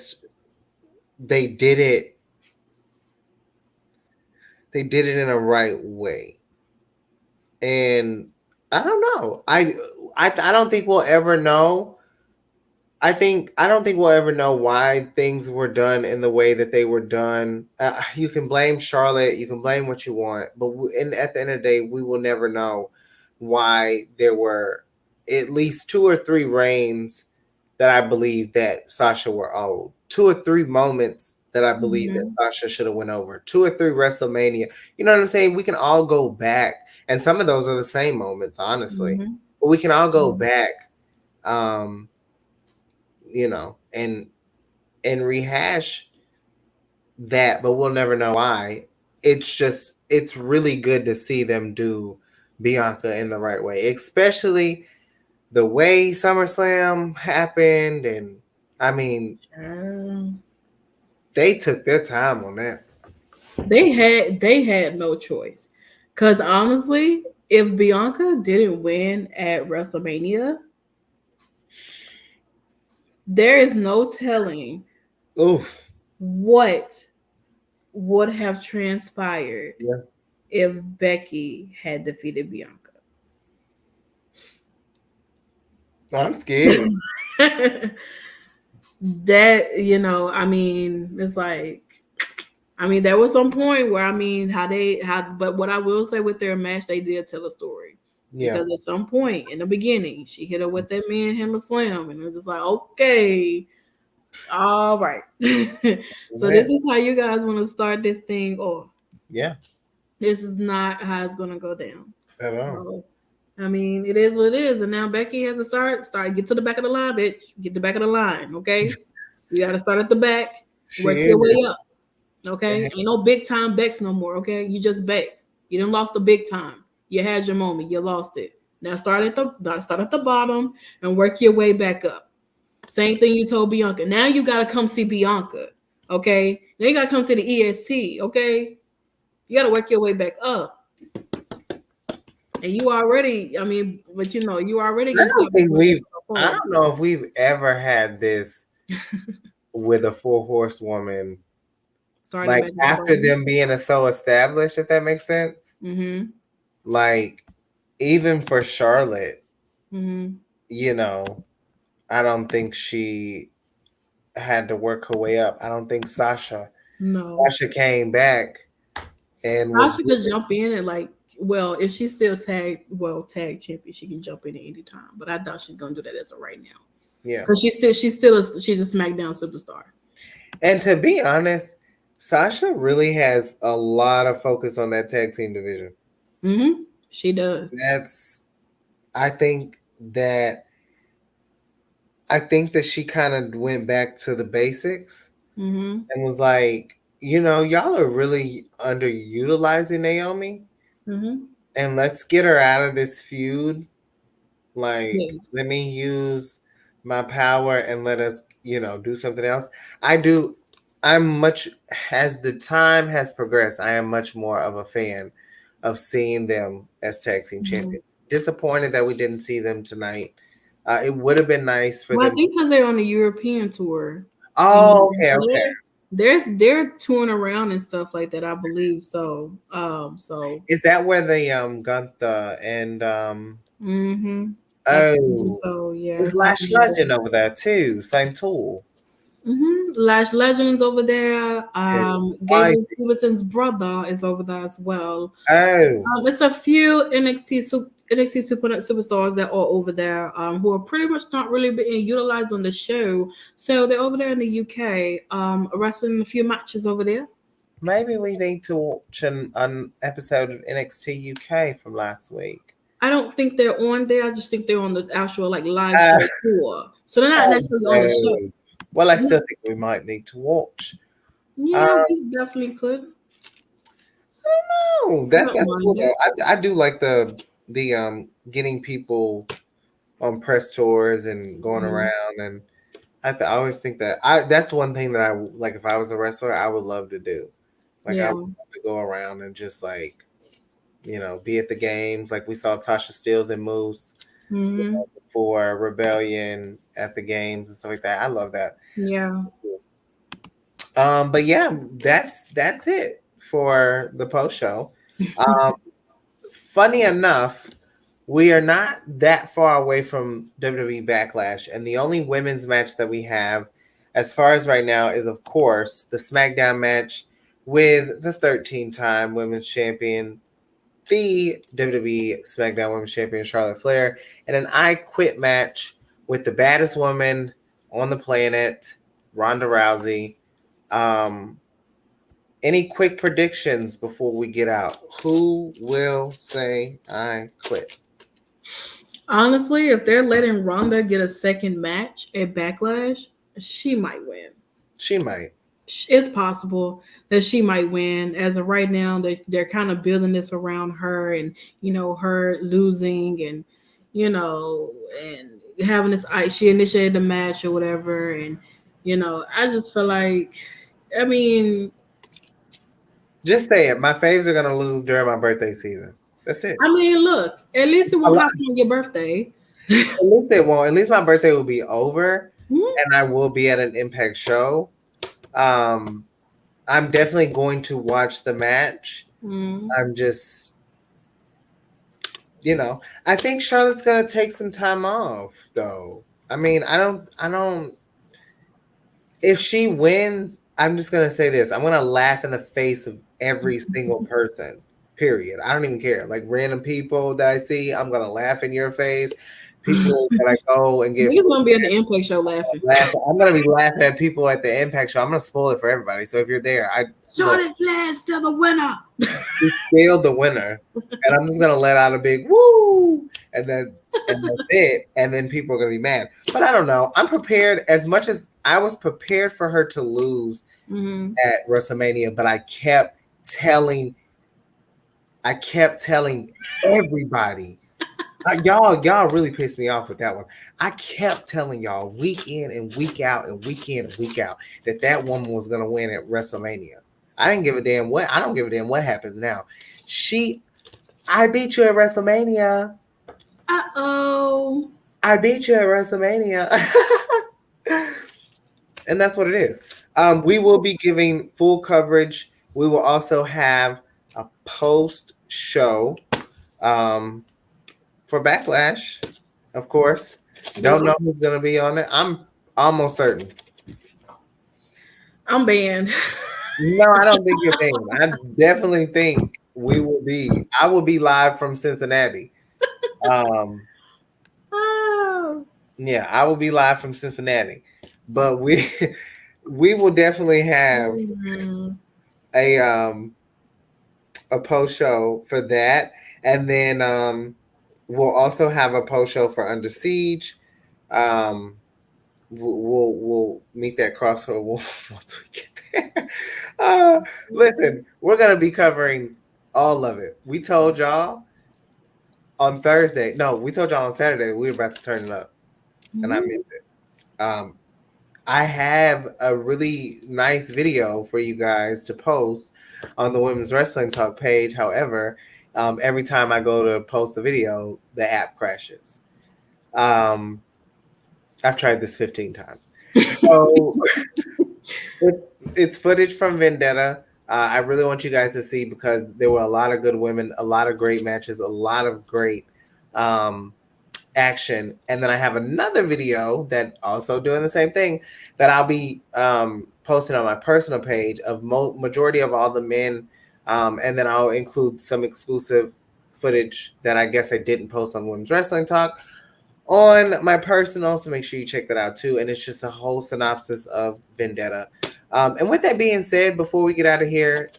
it in a right way. And I don't know. I don't think we'll ever know. I don't think we'll ever know why things were done in the way that they were done. You can blame Charlotte, you can blame what you want, but at the end of the day, we will never know why there were at least 2 or 3 reigns that I believe that Sasha were owed. 2 or 3 moments that I believe that Sasha should have went over. 2 or 3 WrestleMania. You know what I'm saying? We can all go back, and some of those are the same moments, honestly. But we can all go back, you know, and rehash that, but we'll never know why. It's really good to see them do Bianca in the right way, especially the way SummerSlam happened. And I mean, they took their time on that. They had no choice, because honestly, if Bianca didn't win at WrestleMania, there is no telling what would have transpired if Becky had defeated Bianca. I'm scared. That, you know, I mean, it's like, I mean, there was some point where, I mean, but what I will say with their match, they did tell a story. Yeah. Because at some point in the beginning, she hit her with that man hammer slam, and it was just like, okay, all right. So this is how you guys want to start this thing off. Yeah. This is not how it's going to go down. At all. So, I mean, it is what it is. And now Becky has to start, get to the back of the line, bitch. Get the back of the line, okay? You got to start at the back, work your way up, okay? Ain't no big time Becks no more, okay? You just Becks. You done lost the big time. You had your moment. You lost it. Now start at the bottom and work your way back up. Same thing you told Bianca. Now you got to come see Bianca, okay? Now you got to come see the EST, okay? You got to work your way back up. And you already, I mean, but you know, you already. I don't know if we've ever had this with a 4 horsewoman. Like after them being so established, if that makes sense. Like even for Charlotte, you know, I don't think she had to work her way up. I don't think Sasha came back and Sasha could jump in and like. Well, if she's still tag champion, she can jump in at any time. But I doubt she's gonna do that as of right now. Yeah, because she's a SmackDown superstar. And to be honest, Sasha really has a lot of focus on that tag team division. She does. I think that she kind of went back to the basics and was like, you know, y'all are really underutilizing Naomi. And let's get her out of this feud. Like, let me use my power and let us, you know, do something else. As the time has progressed, I am much more of a fan of seeing them as tag team champions. Disappointed that we didn't see them tonight. It would have been nice for them. I think because they're on the European tour. Oh, okay. They're touring around and stuff like that, I believe. So is that where they Gunther and so yeah, it's Lash Legend over there too, same tool. Lash Legend's over there. Gabriel Stevenson's brother is over there as well. It's a few NXT superstars that are over there who are pretty much not really being utilized on the show. So they're over there in the UK, wrestling a few matches over there. Maybe we need to watch an episode of NXT UK from last week. I don't think they're on there. I just think they're on the actual like live show tour. So they're not necessarily on the show. Well, I still think we might need to watch. Yeah, we definitely could. I don't know. That's cool. I do like the getting people on press tours and going around, and I always think that that's one thing that I like. If I was a wrestler, I would love to do. Like I would love to go around and just like, be at the games. Like we saw Tasha Steelz and Moose for Rebellion at the games and stuff like that. I love that. Yeah. But yeah, that's it for the post show. Funny enough, we are not that far away from WWE Backlash, and the only women's match that we have, as far as right now, is of course the SmackDown match with the 13-time women's champion, the WWE SmackDown Women's Champion Charlotte Flair, and an I Quit match with the baddest woman on the planet, Ronda Rousey. Any quick predictions before we get out? Who will say I quit? Honestly, if they're letting Ronda get a second match at Backlash, she might win. She might. It's possible that she might win. As of right now, they're kind of building this around her, and her losing, and and having this. She initiated the match or whatever, and I just feel like, I mean, just say it. My faves are gonna lose during my birthday season. That's it. I mean, look, at least it won't happen on your birthday. At least it won't. At least my birthday will be over, and I will be at an Impact show. I'm definitely going to watch the match. I'm just, I think Charlotte's gonna take some time off, though. I mean, I don't. If she wins, I'm just gonna say this. I'm gonna laugh in the face of every single person. Period. I don't even care. Like random people that I see, I'm gonna laugh in your face. People that I go and get. He's gonna be at the Impact show laughing. I'm gonna be laughing at people at the Impact show. I'm gonna spoil it for everybody. So if you're there, Charlotte Flair still the winner. She still the winner, and I'm just gonna let out a big woo, and that's it. And then people are gonna be mad. But I don't know. I'm prepared as much as I was prepared for her to lose at WrestleMania, but I kept telling everybody. Y'all really pissed me off with that one. I kept telling y'all week in and week out and week in and week out that woman was gonna win at WrestleMania. I didn't give a damn what. I don't give a damn what happens now. I beat you at WrestleMania. I beat you at WrestleMania. And that's what it is. We will be giving full coverage. We will also have a post show for Backlash, of course. Don't know who's going to be on it. I'm almost certain. I'm banned. No, I don't think you're banned. I definitely think I will be live from Cincinnati. Yeah, I will be live from Cincinnati. But we will definitely have a post show for that. And then we'll also have a post show for Under Siege. We'll meet that crossroad once we get there. Listen, we're gonna be covering all of it. We told y'all on Thursday. No, we told y'all on Saturday that we were about to turn it up, and I meant it. I have a really nice video for you guys to post on the Women's Wrestling Talk page. However, every time I go to post a video, the app crashes. I've tried this 15 times. So it's footage from Vendetta. I really want you guys to see because there were a lot of good women, a lot of great matches, a lot of great action. And then I have another video that also doing the same thing that I'll be posting on my personal page of majority of all the men. And then I'll include some exclusive footage that I guess I didn't post on Women's Wrestling Talk on my personal. So make sure you check that out too. And it's just a whole synopsis of Vendetta. And with that being said, before we get out of here,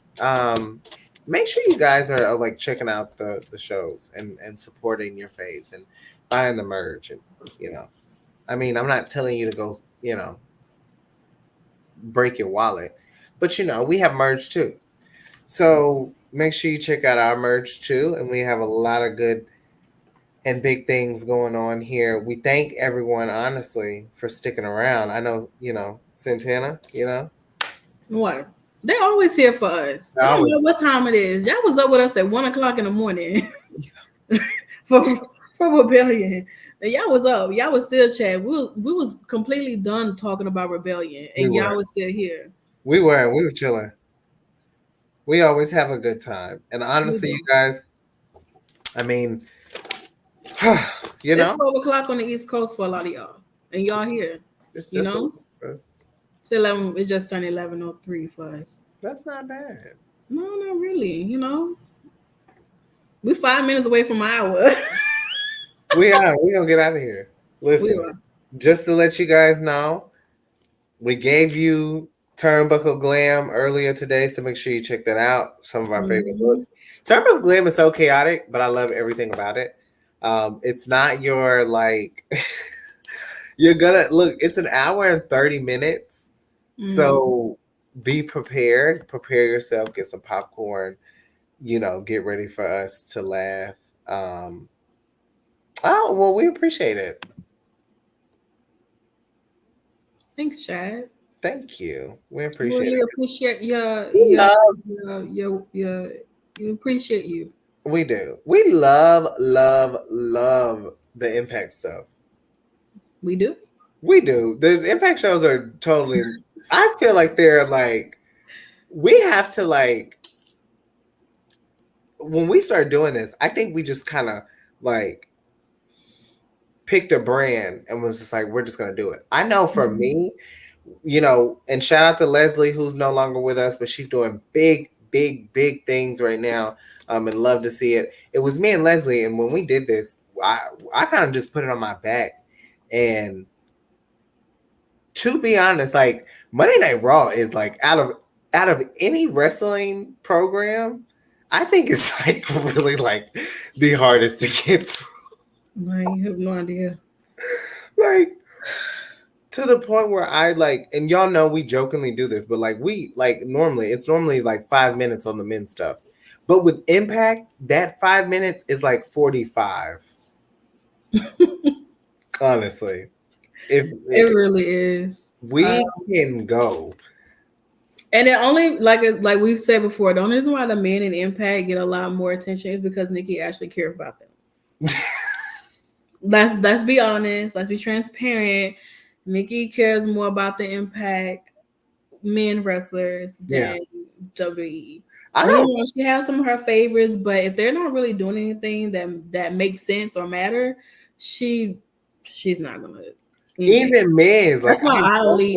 make sure you guys are like checking out the shows and supporting your faves and buying the merch. And, I mean, I'm not telling you to go, break your wallet, but we have merch too. So make sure you check out our merch too. And we have a lot of good and big things going on here. We thank everyone, honestly, for sticking around. I know, Santana, What? They always here for us. I don't know what time it is. Y'all was up with us at 1:00 in the morning for Rebellion. And y'all was up. Y'all was still chatting. We was completely done talking about Rebellion, and y'all was still here. We were chilling. We always have a good time. And honestly, you guys, I mean, It's 12:00 on the East Coast for a lot of y'all, and y'all here. It's you just know, it's 11. It just turned 11:03 for us. That's not bad. No, not really. We're 5 minutes away from an hour. We are. We're gonna get out of here. Listen, just to let you guys know, we gave you Turnbuckle Glam earlier today, so make sure you check that out. Some of our favorite looks. Turnbuckle Glam is so chaotic, but I love everything about it. It's not your you're gonna look. It's an hour and 30 minutes, so be prepared. Prepare yourself. Get some popcorn. Get ready for us to laugh. Oh, well, we appreciate it. Thanks, Chad. Thank you. We appreciate it. We appreciate you appreciate you. We do. We love the Impact stuff. We do. We do. The Impact shows are totally. I feel like they're we have to when we start doing this. I think we just kind of picked a brand and was just we're just gonna do it. I know for me, and shout out to Leslie, who's no longer with us, but she's doing big things right now. And love to see it. It was me and Leslie, and when we did this, I kind of just put it on my back. And to be honest, Monday Night Raw is out of any wrestling program, I think it's really the hardest to get through. I have no idea. To the point where I and y'all know we jokingly do this, but we normally it's 5 minutes on the men's stuff. But with Impact, that 5 minutes is 45. Honestly. It really is. We can go. And it only like we've said before, the only reason why the men in Impact get a lot more attention is because Nicki actually cares about them. Let's be honest. Let's be transparent. Nicki cares more about the Impact men wrestlers than WWE. I don't know. She has some of her favorites, but if they're not really doing anything that makes sense or matter, she's not gonna. Even men's that's why I only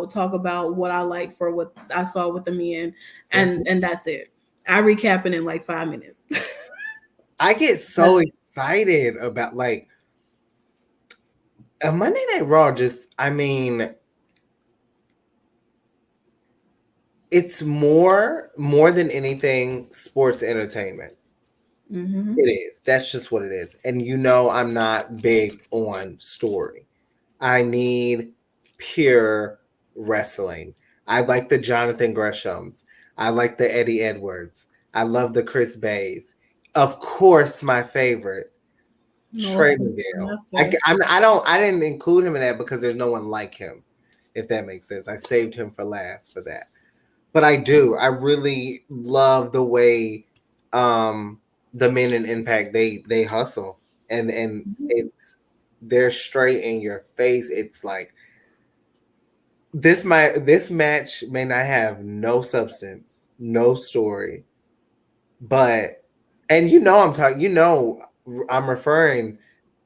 talk about what I like for what I saw with the men, and that's it. I recap it in 5 minutes. I get so excited about a Monday Night Raw. It's more than anything sports entertainment. Mm-hmm. It is. That's just what it is. And I'm not big on story. I need pure wrestling. I like the Jonathan Greshams. I like the Eddie Edwards. I love the Chris Bays. Of course, my favorite, Trey Miguel. I didn't include him in that because there's no one like him, if that makes sense. I saved him for last for that. But I do. I really love the way the men in Impact they hustle and they're straight in your face. It's this match may not have no substance, no story, but I'm referring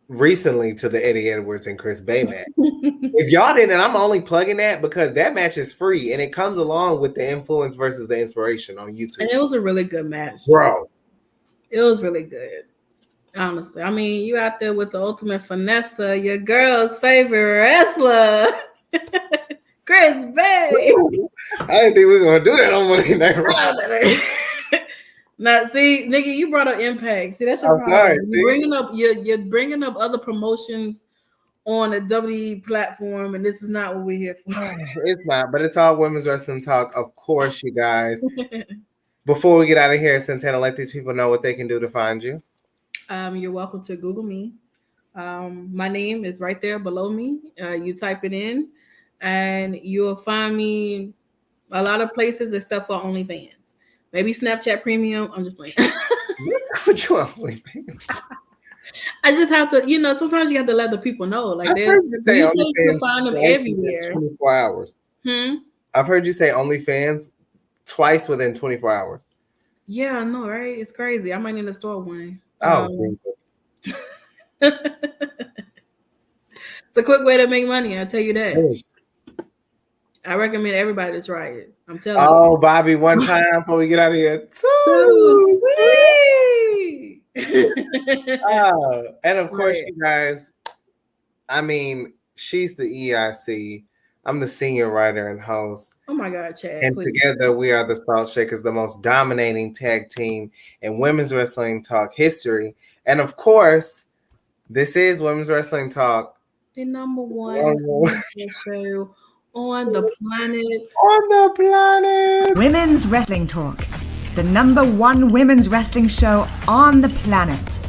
recently to the Eddie Edwards and Chris Bay match. If y'all didn't, I'm only plugging that because that match is free and it comes along with the Influence versus the Inspiration on YouTube. And it was a really good match, bro. It was really good, honestly. I mean, you out there with the ultimate finesse, your girl's favorite wrestler, Chris Bay. I didn't think we were gonna do that on Monday Night Raw. Now, see, nigga, you brought up Impact. See, that's your problem. You're bringing up other promotions on a WWE platform, and this is not what we're here for. It's not, but it's all women's wrestling talk, of course, you guys. Before we get out of here, Santana, let these people know what they can do to find you. You're welcome to Google me. My name is right there below me. You type it in, and you'll find me a lot of places except for OnlyFans. Maybe Snapchat Premium. I'm just playing. What you OnlyFans? I just have to, sometimes you have to let the people know. Like, I've heard you say you OnlyFans find them twice everywhere. within 24 hours. I've heard you say OnlyFans twice within 24 hours. Yeah, I know, right? It's crazy. I might need to start one. Oh, Jesus. It's a quick way to make money. I'll tell you that. Hey. I recommend everybody to try it. I'm telling you. Oh, Bobby, one time before we get out of here. Too sweet. And of course, you guys, I mean, she's the EIC. I'm the senior writer and host. Oh my God, Chad. And please. together we are the Salt Shakers, the most dominating tag team in women's wrestling talk history. And of course, this is Women's Wrestling Talk. The number one show on the planet. On the planet. Women's Wrestling Talk, the number one women's wrestling show on the planet.